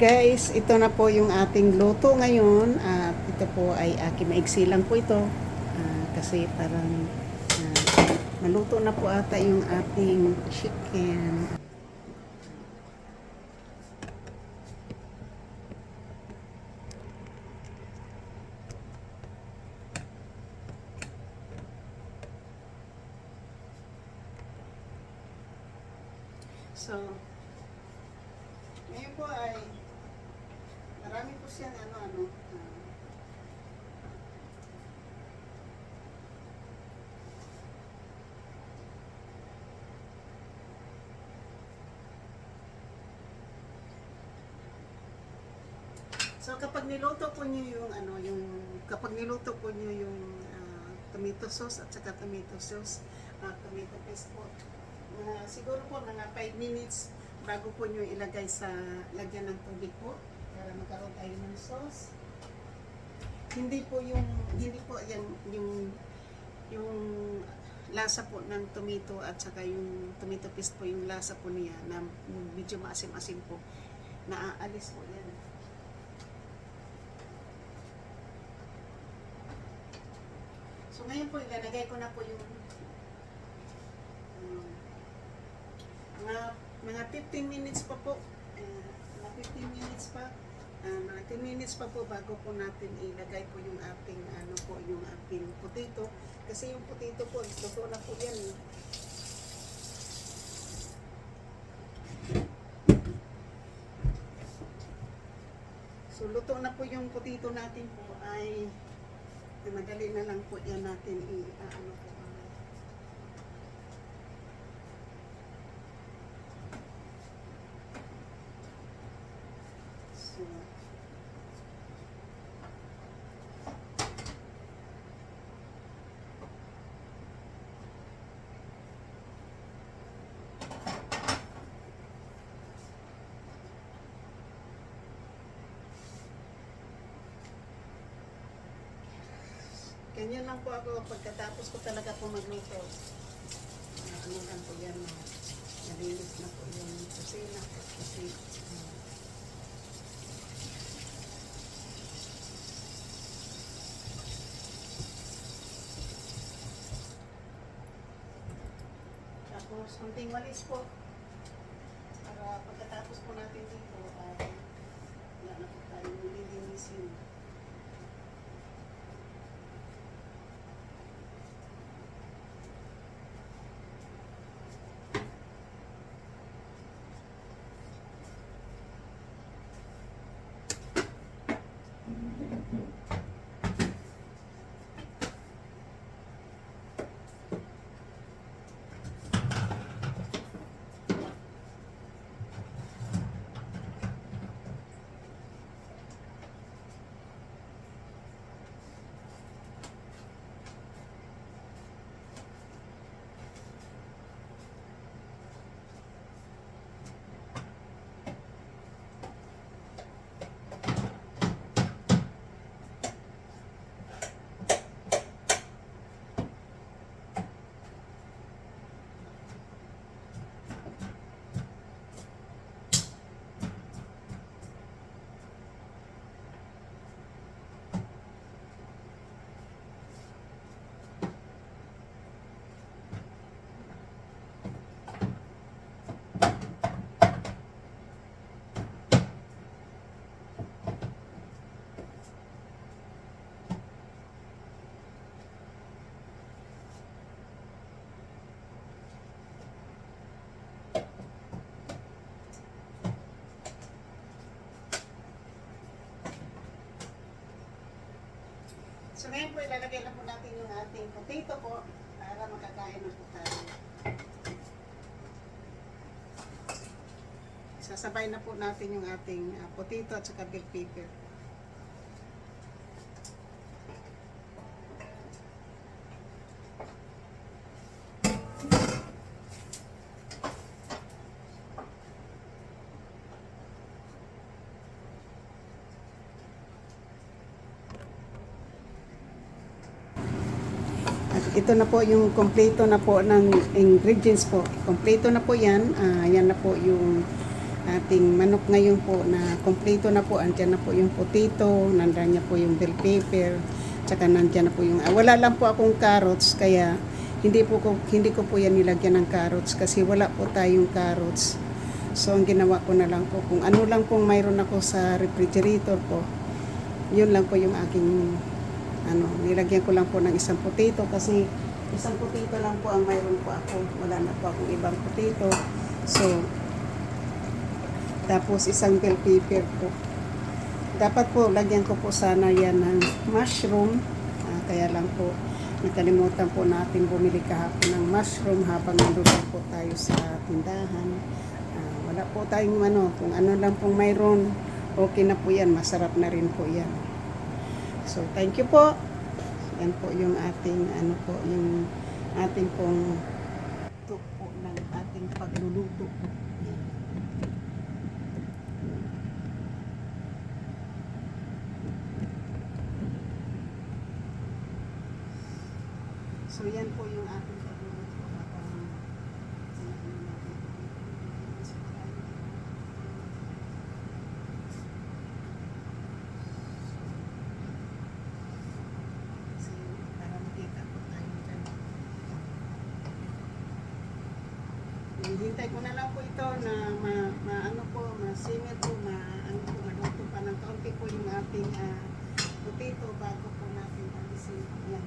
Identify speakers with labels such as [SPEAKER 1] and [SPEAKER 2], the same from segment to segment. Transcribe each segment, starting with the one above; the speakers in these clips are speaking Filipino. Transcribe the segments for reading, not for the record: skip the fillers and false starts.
[SPEAKER 1] guys, ito na po yung ating luto ngayon at ito po ay maigsi lang po ito kasi parang maluto na po ata yung ating chicken. So, ngayon po ay marami po siyang So kapag niluto po niyo kapag niluto po niyo yung tomato sauce at saka tomato sauce, tomato paste po, siguro po mga 5 minutes bago po niyo ilagay sa lagyan ng tubig po para magkaroon tayo ng sauce. Hindi po yung lasa po ng tomato at saka yung tomato paste po, yung lasa po niya na medyo maasim-asim po, naaalis po yan. So ngayon po ilalagay ko na po yung mga 15 minutes pa po. Mga 15 minutes pa. Mga 10 minutes pa po bago po natin ilagay po yung ating yung ating potato. Kasi yung potato po, luto na po yan. So luto na po yung potato natin po ay madali na lang po yan natin po. So, ganyan lang po ako pagkatapos ko talaga po magluto. Ano lang po yan, nalinis na po yung kusina kasi tapos konting walis po para pagkatapos po natin dito ay wala na po tayong nililinisin. So ngayon po ilalagay na po natin yung ating potato po para makakain na po tayo. Sasabay na po natin yung ating potato at saka bell pepper. Ito na po yung kompleto na po ng ingredients po. Kompleto na po yan. Yan na po yung ating manok ngayon po na kompleto na po. Andyan na po yung potato, nandiyan niya po yung bell pepper, tsaka nandiyan na po yung wala lang po akong carrots, kaya hindi ko po yan nilagyan ng carrots kasi wala po tayong carrots. So ang ginawa ko na lang po, kung ano lang pong mayroon ako sa refrigerator po, yun lang po yung aking nilagyan ko lang po ng isang potato kasi isang potato lang po ang mayroon po ako, wala na po akong ibang potato. So tapos isang bell pepper po. Dapat po lagyan ko po sana yan ng mushroom, kaya lang po nakalimutan po natin bumili kahapon ng mushroom habang nandun po tayo sa tindahan. Wala po tayong kung ano lang pong mayroon, okay na po yan, masarap na rin po yan. So thank you po. Yan po yung ating yung ating pong po ng ating pagluluto. So yan po yung ating pagluluto habang para makita po tayo dyan. Hintay ko na lang po ito na masimit po, maluto pa ng kaunti po yung ating potato bago po natin alisin. Yan.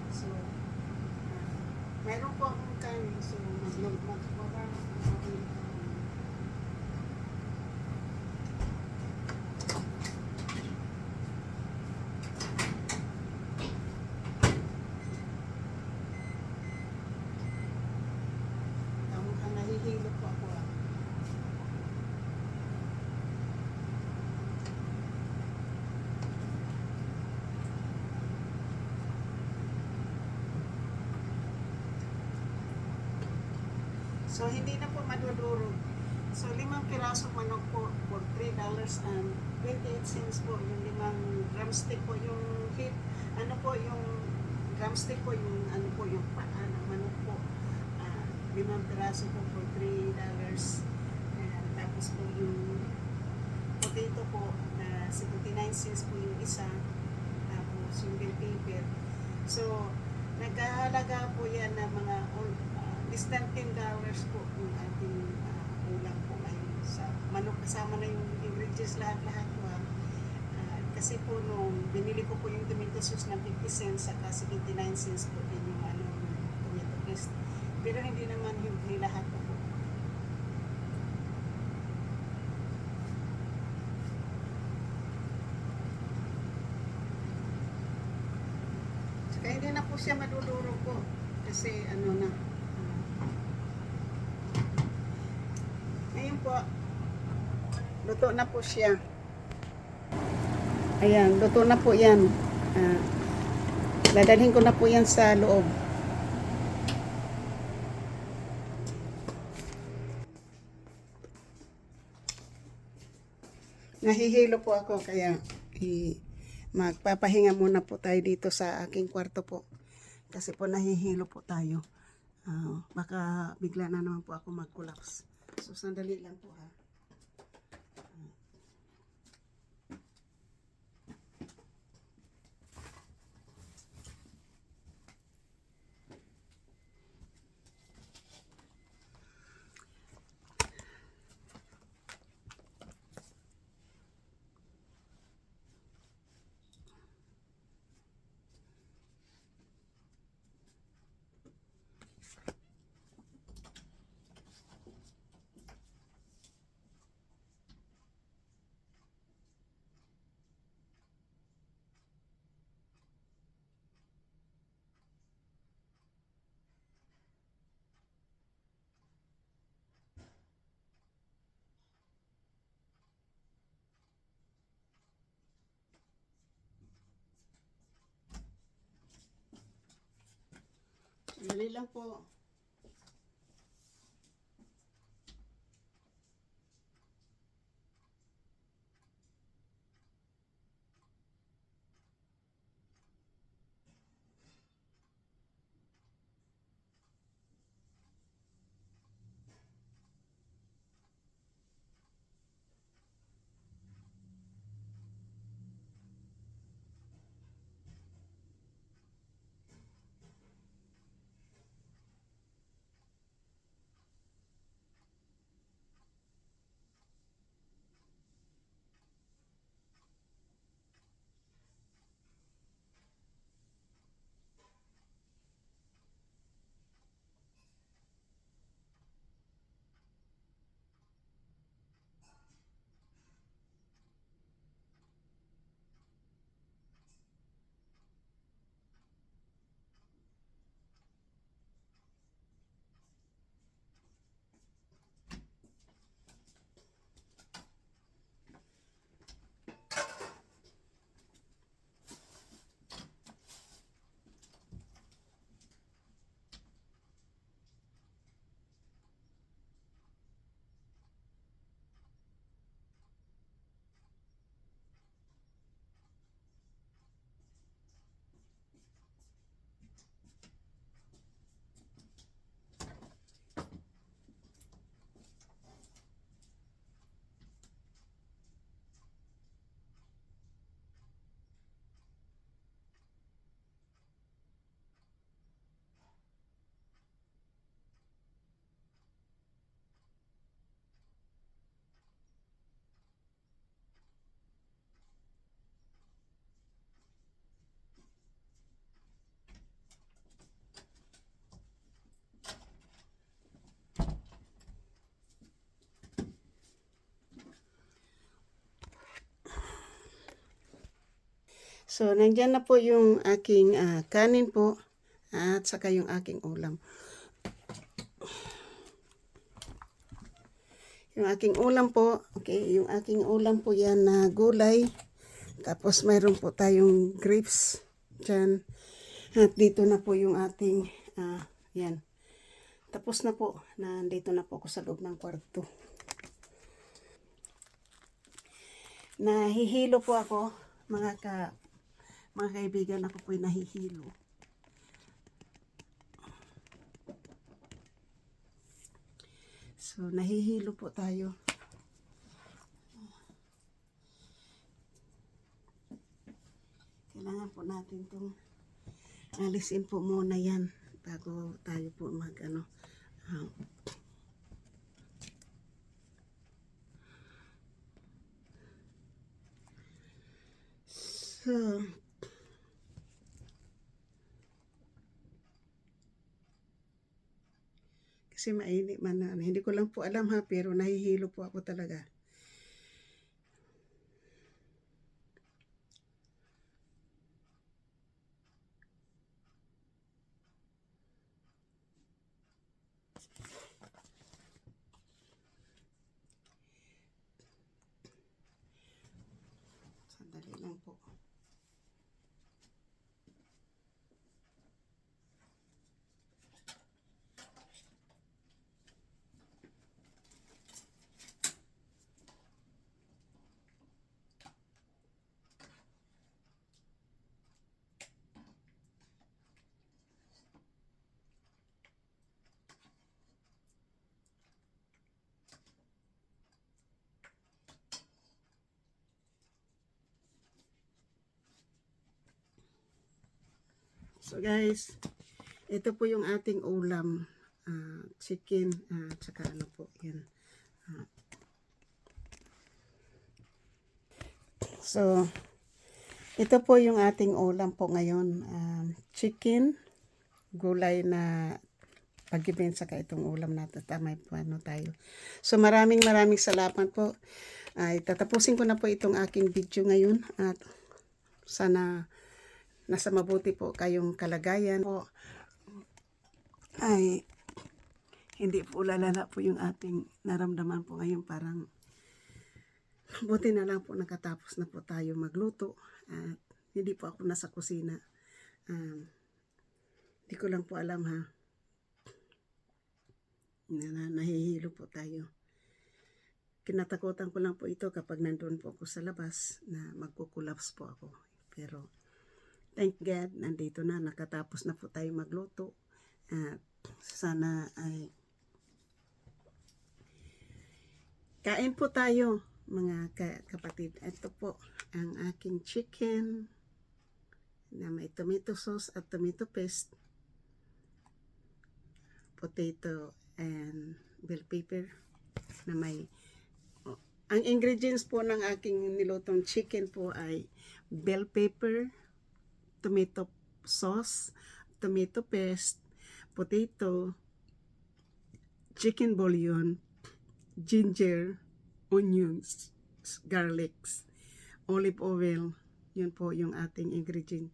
[SPEAKER 1] So mayroon po akong kanin, so mag-cover mukhang nahihilo po ako. So hindi na po madudurog. So 5 piraso manok po for $3.28 po. Yung 5 drumstick po yung hip. Yung drumstick po yung yung paa ng manok po. 5 piraso po for $3. Tapos po yung potato po na 79 cents po yung isa. Tapos yung bell pepper. So nagkahalaga po yan na mga less than $10 po yung ating ulam po ngayon sa manok, kasama na yung ingredients lahat-lahat po. Kasi po nung binili ko po yung tomato sauce ng 50 cents saka 79 cents po din yung tomato paste, pero hindi naman yung lahat po. Saka hindi na po siya madudurog po kasi na ngayon po, luto na po siya. Ayan, luto na po yan. Dadalhin ko na po yan sa loob. Nahihilo po ako kaya magpapahinga muna po tayo dito sa aking kwarto po. Kasi po nahihilo po tayo. Baka bigla na naman po ako mag-collapse. So, sandali lang po ha. Dali lang po. So, nandyan na po yung aking kanin po at saka yung aking ulam. Yung aking ulam po, okay, yung aking ulam po yan na gulay. Tapos mayroon po tayong grapes dyan. At dito na po yung ating, yan. Tapos na po, nandito na po ako sa loob ng kwarto. Nahihilo po ako, mga kaibigan, ako po'y nahihilo. So, nahihilo po tayo. Kailangan po natin itong alisin po muna yan bago tayo po so, kasi mainit man na. Hindi ko lang po alam ha, pero nahihilo po ako talaga. Sandali lang po. So guys, ito po yung ating ulam. Chicken, tsaka ano po, yan. So, ito po yung ating ulam po ngayon. Chicken, gulay na pag-ibig, saka itong ulam natin. Tama po ano tayo. So, maraming salamat po. Tatapusin ko na po itong aking video ngayon. At sana nasa mabuti po kayong kalagayan po. Ay, hindi po lalala po yung ating naramdaman po ngayon. Parang buti na lang po nakatapos na po tayo magluto. At hindi po ako nasa kusina. Hindi ko lang po alam ha. Nahihilo po tayo. Kinatakutan ko lang po ito kapag nandun po ako sa labas na magkukulaps po ako. Pero thank God, nandito na, nakatapos na po tayo magluto. At sana ay kain po tayo mga kapatid. Ito po ang aking chicken na may tomato sauce at tomato paste, potato and bell pepper na may ang ingredients po ng aking nilutong chicken po ay bell pepper, tomato sauce, tomato paste, potato, chicken bouillon, ginger, onions, garlics, olive oil. Yun po yung ating ingredient.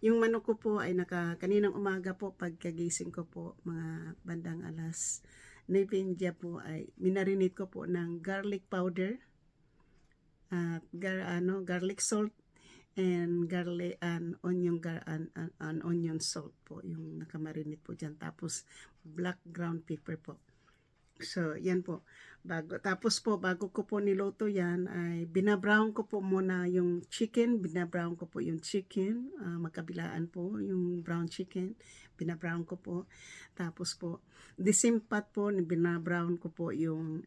[SPEAKER 1] Yung manok ko po ay kaninang umaga po pagkagising ko po mga bandang alas 9 po ay minarinate ko po ng garlic powder at garlic salt and garlic and onion salt po yung nakamarinate po dyan. Tapos black ground pepper po. So, yan po. Bago ko po niluto yan, ay binabrown ko po muna yung chicken. Binabrown ko po yung chicken. Magkabilaan po yung brown chicken. Binabrown ko po. Tapos po, disimpat po, binabrown ko po yung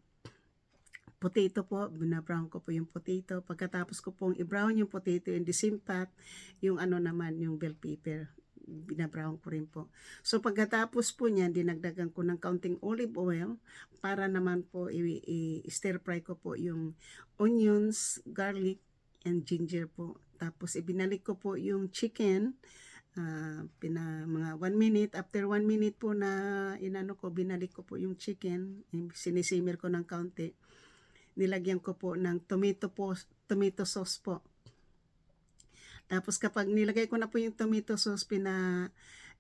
[SPEAKER 1] potato po. Binabrown ko po yung potato. Pagkatapos ko pong i-brown yung potato and disimpat, yung yung bell pepper. Binabrown ko rin po. So pagkatapos po niyan, dinagdagan ko ng kaunting olive oil para naman po i-stir fry ko po yung onions, garlic, and ginger po. Tapos ibinalik ko po yung chicken, mga 1 minute. After 1 minute po na binalik ko po yung chicken, sinisimmer ko ng kaunti. Nilagyan ko po ng tomato sauce po. Tapos kapag nilagay ko na po yung tomato sauce,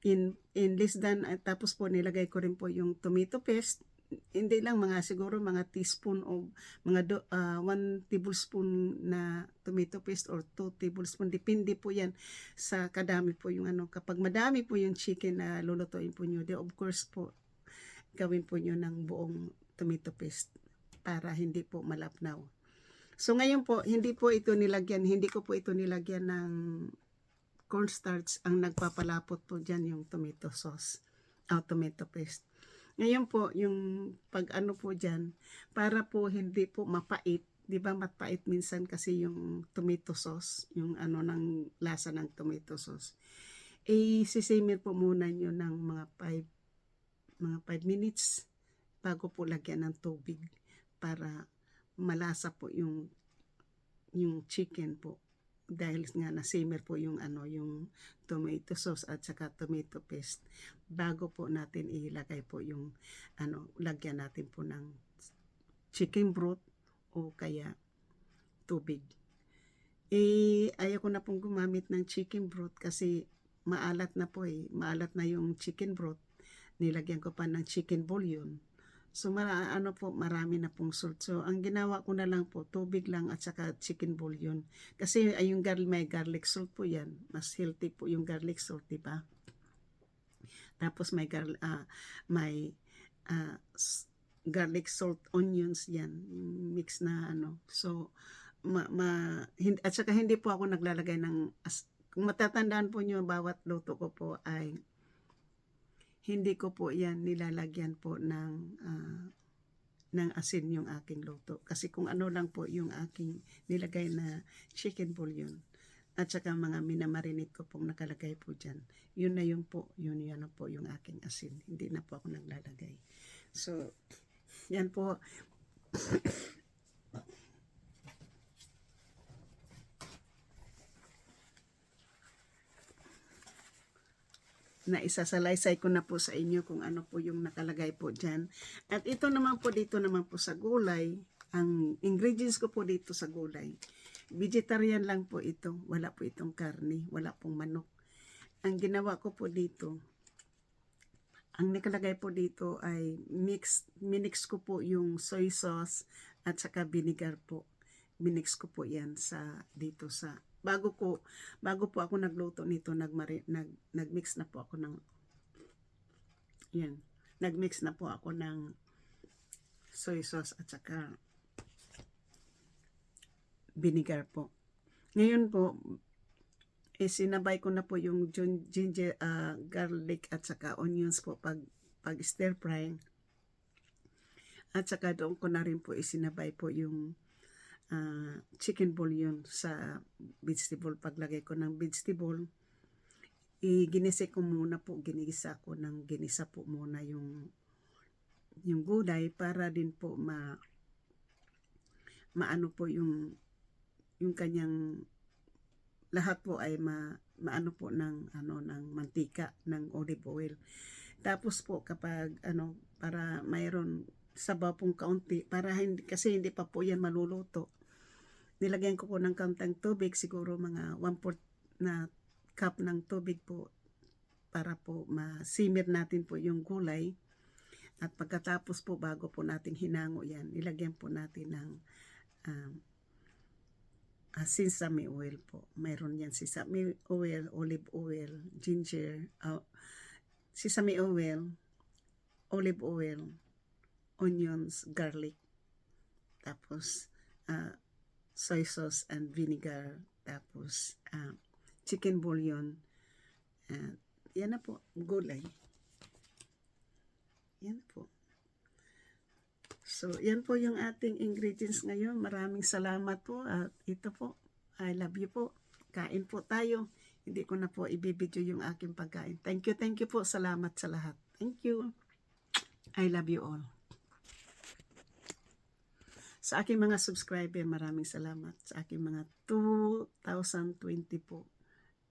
[SPEAKER 1] in less than, tapos po nilagay ko rin po yung tomato paste. Hindi lang, mga siguro mga teaspoon o mga 1 tablespoon na tomato paste or 2 tablespoon. Depende po yan sa kadami po yung ano. Kapag madami po yung chicken na lulutuin po nyo, of course po, gawin po nyo ng buong tomato paste para hindi po malapnaw. So ngayon po, hindi ko po ito nilagyan ng cornstarch. Ang nagpapalapot po dyan yung tomato sauce o tomato paste. Ngayon po, yung pag ano po dyan, para po hindi po mapait, di ba mapait minsan kasi yung tomato sauce, yung ano ng lasa ng tomato sauce. Sisimir po muna nyo ng mga 5 minutes bago po lagyan ng tubig para malasa po yung chicken po. Dahil nga na-simmer po yung tomato sauce at saka tomato paste, bago po natin ilagay po yung lagyan natin po ng chicken broth o kaya tubig. Ayaw ko na pong gumamit ng chicken broth kasi maalat na po maalat na yung chicken broth. Nilagyan ko pa ng chicken bouillon. So marami na pong salt. So ang ginawa ko na lang po, tubig lang at saka chicken bouillon. Kasi yung may garlic salt po yan. Mas healthy po yung garlic salt, di ba? Tapos may garlic salt onions yan, mix na So at saka hindi po ako naglalagay ng kung matatandaan po nyo, bawat luto ko po ay hindi ko po yan nilalagyan po ng asin yung aking luto. Kasi kung ano lang po yung aking nilagay na chicken bouillon at saka mga minamarinate ko pong nakalagay po dyan, yun na po yung aking asin. Hindi na po ako naglalagay. So, yan po. Na isasalaysay ko na po sa inyo kung ano po yung nakalagay po dyan. At ito naman po dito naman po sa gulay, ang ingredients ko po dito sa gulay, vegetarian lang po ito. Wala po itong karne, wala pong manok. Ang ginawa ko po dito, ang nakalagay po dito ay minix ko po yung soy sauce at saka vinegar po. Minix ko po yan dito sa bago po ako nagluto nito, nagmix na po ako ng soy sauce at saka vinegar po. Ngayon po, sinabay ko na po yung ginger, garlic at saka onions po pag stir fry. At saka doon ko na rin po isinabay po yung chicken bouillon sa vegetable. Paglagay ko ng vegetable, ginisa ko muna yung gulay para din po maano po yung kanyang lahat po ay maano po ng mantika, ng olive oil. Tapos po kapag para mayroon sabaw pong kaunti, para kasi hindi pa po yan maluluto, nilagyan ko po ng kaunting tubig, siguro mga 1/4 na cup ng tubig po para po masimmer natin po yung gulay. At pagkatapos po, bago po natin hinango yan, nilagyan po natin ng sesame oil po. Mayroon yan sesame oil, olive oil, ginger, sesame oil, olive oil, onions, garlic, tapos soy sauce and vinegar, tapos chicken bouillon. Yan na po, gulay. Yan po. So, yan po yung ating ingredients ngayon. Maraming salamat po. At ito po, I love you po. Kain po tayo. Hindi ko na po ibibidyo yung aking pagkain. Thank you po. Salamat sa lahat. Thank you. I love you all. Sa aking mga subscriber, maraming salamat. Sa aking mga 2020 po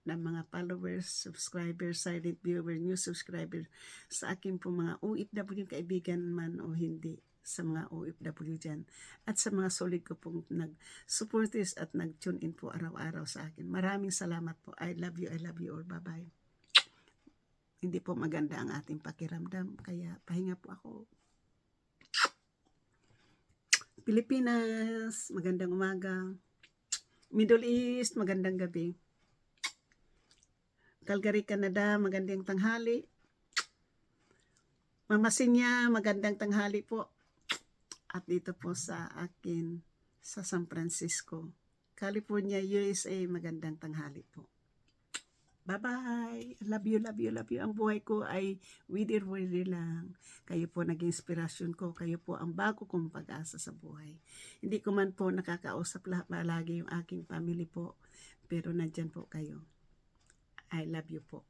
[SPEAKER 1] na mga followers, subscribers, silent viewer, new subscriber, sa aking po mga OFW kaibigan man o hindi. sa mga OFW dyan at sa mga solid ko pong nag-supporters at nag-tune in po araw-araw sa akin. Maraming salamat po. I love you all. Bye-bye. Hindi po maganda ang ating pakiramdam, kaya pahinga po ako. Pilipinas, magandang umaga. Middle East, magandang gabi. Calgary, Canada, magandang tanghali. Mama Sinya, magandang tanghali po. At dito po sa akin, sa San Francisco, California, USA, magandang tanghali po. Bye-bye! Love you. Ang buhay ko ay wither lang. Kayo po naging inspirasyon ko. Kayo po ang bago kong pag-asa sa buhay. Hindi ko man po nakakausap lagi yung aking family po. Pero nandyan po kayo. I love you po.